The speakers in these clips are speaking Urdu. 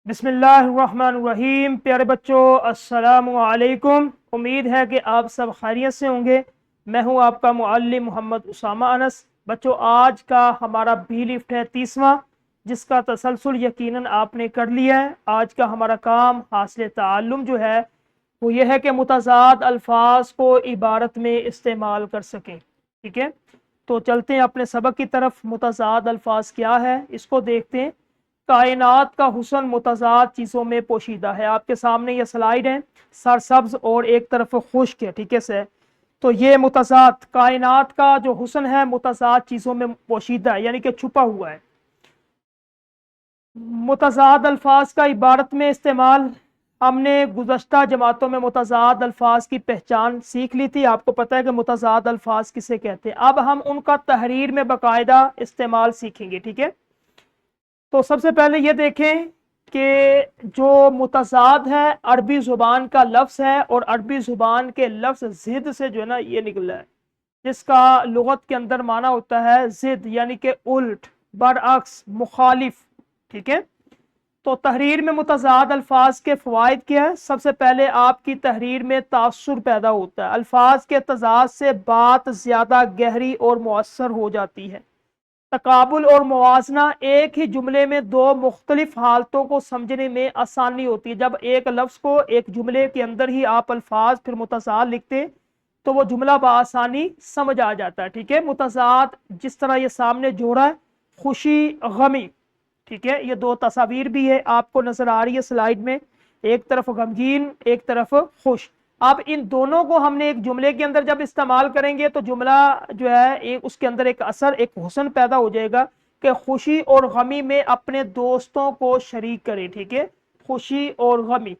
بسم اللہ الرحمن الرحیم۔ پیارے بچوں السلام علیکم۔ امید ہے کہ آپ سب خیریت سے ہوں گے۔ میں ہوں آپ کا معلم محمد اسامہ انس۔ بچوں آج کا ہمارا بی لفٹ ہے 30واں، جس کا تسلسل یقیناً آپ نے کر لیا ہے۔ آج کا ہمارا کام حاصل تعلم جو ہے وہ یہ ہے کہ متضاد الفاظ کو عبارت میں استعمال کر سکیں۔ ٹھیک ہے، تو چلتے ہیں اپنے سبق کی طرف۔ متضاد الفاظ کیا ہے اس کو دیکھتے ہیں۔ کائنات کا حسن متضاد چیزوں میں پوشیدہ ہے۔ آپ کے سامنے یہ سلائیڈ ہے، سرسبز اور ایک طرف خشک ہے۔ ٹھیک ہے سر، تو یہ متضاد کائنات کا جو حسن ہے متضاد چیزوں میں پوشیدہ ہے، یعنی کہ چھپا ہوا ہے۔ متضاد الفاظ کا عبارت میں استعمال ہم نے گزشتہ جماعتوں میں متضاد الفاظ کی پہچان سیکھ لی تھی۔ آپ کو پتہ ہے کہ متضاد الفاظ کسے کہتے ہیں۔ اب ہم ان کا تحریر میں باقاعدہ استعمال سیکھیں گے۔ ٹھیک ہے، تو سب سے پہلے یہ دیکھیں کہ جو متضاد ہے عربی زبان کا لفظ ہے، اور عربی زبان کے لفظ ضد سے جو ہے نا یہ نکلا ہے، جس کا لغت کے اندر معنی ہوتا ہے ضد، یعنی کہ الٹ، برعکس، مخالف۔ ٹھیک ہے، تو تحریر میں متضاد الفاظ کے فوائد کیا ہے؟ سب سے پہلے آپ کی تحریر میں تاثر پیدا ہوتا ہے۔ الفاظ کے تضاد سے بات زیادہ گہری اور مؤثر ہو جاتی ہے۔ تقابل اور موازنہ، ایک ہی جملے میں دو مختلف حالتوں کو سمجھنے میں آسانی ہوتی ہے۔ جب ایک لفظ کو ایک جملے کے اندر ہی آپ الفاظ پھر متضاد لکھتے ہیں تو وہ جملہ بآسانی سمجھ آ جاتا ہے۔ ٹھیک ہے، متضاد جس طرح یہ سامنے جوڑا ہے، خوشی، غمی۔ ٹھیک ہے، یہ دو تصاویر بھی ہے آپ کو نظر آ رہی ہے سلائیڈ میں، ایک طرف غمگین، ایک طرف خوش۔ اب ان دونوں کو ہم نے ایک جملے کے اندر جب استعمال کریں گے تو جملہ جو ہے اس کے اندر ایک اثر، ایک حسن پیدا ہو جائے گا کہ خوشی اور غمی میں اپنے دوستوں کو شریک کریں۔ ٹھیک ہے، خوشی اور غمی۔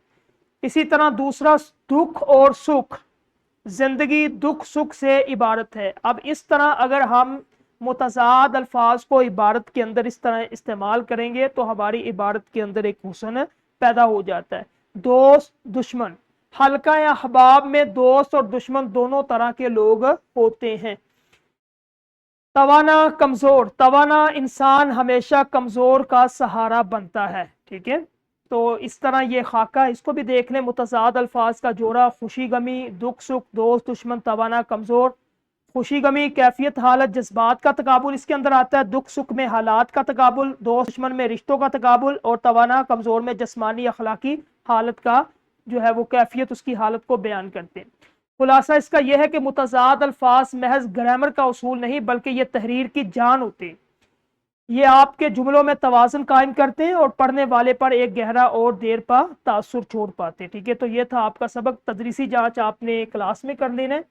اسی طرح دوسرا دکھ اور سکھ، زندگی دکھ سکھ سے عبارت ہے۔ اب اس طرح اگر ہم متضاد الفاظ کو عبارت کے اندر اس طرح استعمال کریں گے تو ہماری عبارت کے اندر ایک حسن پیدا ہو جاتا ہے۔ دوست، دشمن، حلقہ احباب میں دوست اور دشمن دونوں طرح کے لوگ ہوتے ہیں۔ توانا، کمزور، توانا انسان ہمیشہ کمزور کا سہارا بنتا ہے۔ ٹھیک ہے، تو اس طرح یہ خاکہ، اس کو بھی دیکھ لیں۔ متضاد الفاظ کا جوڑا، خوشی غمی، دکھ سکھ، دوست دشمن، توانا کمزور۔ خوشی غمی کیفیت، حالت، جذبات کا تقابل اس کے اندر آتا ہے۔ دکھ سکھ میں حالات کا تقابل، دوست دشمن میں رشتوں کا تقابل، اور توانا کمزور میں جسمانی اخلاقی حالت کا جو ہے وہ کیفیت، اس کی حالت کو بیان کرتے ہیں۔ خلاصہ اس کا یہ ہے کہ متضاد الفاظ محض گرامر کا اصول نہیں بلکہ یہ تحریر کی جان ہوتے ہیں۔ یہ آپ کے جملوں میں توازن قائم کرتے ہیں اور پڑھنے والے پر ایک گہرا اور دیر پا تاثر چھوڑ پاتے ہیں۔ ٹھیک ہے، تو یہ تھا آپ کا سبق۔ تدریسی جانچ آپ نے کلاس میں کر لینا ہے،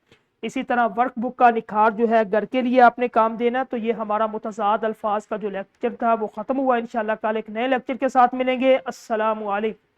اسی طرح ورک بک کا نکھار جو ہے گھر کے لیے آپ نے کام دینا۔ تو یہ ہمارا متضاد الفاظ کا جو لیکچر تھا وہ ختم ہوا۔ انشاءاللہ کل ایک نئے لیکچر کے ساتھ ملیں گے۔ السلام علیکم۔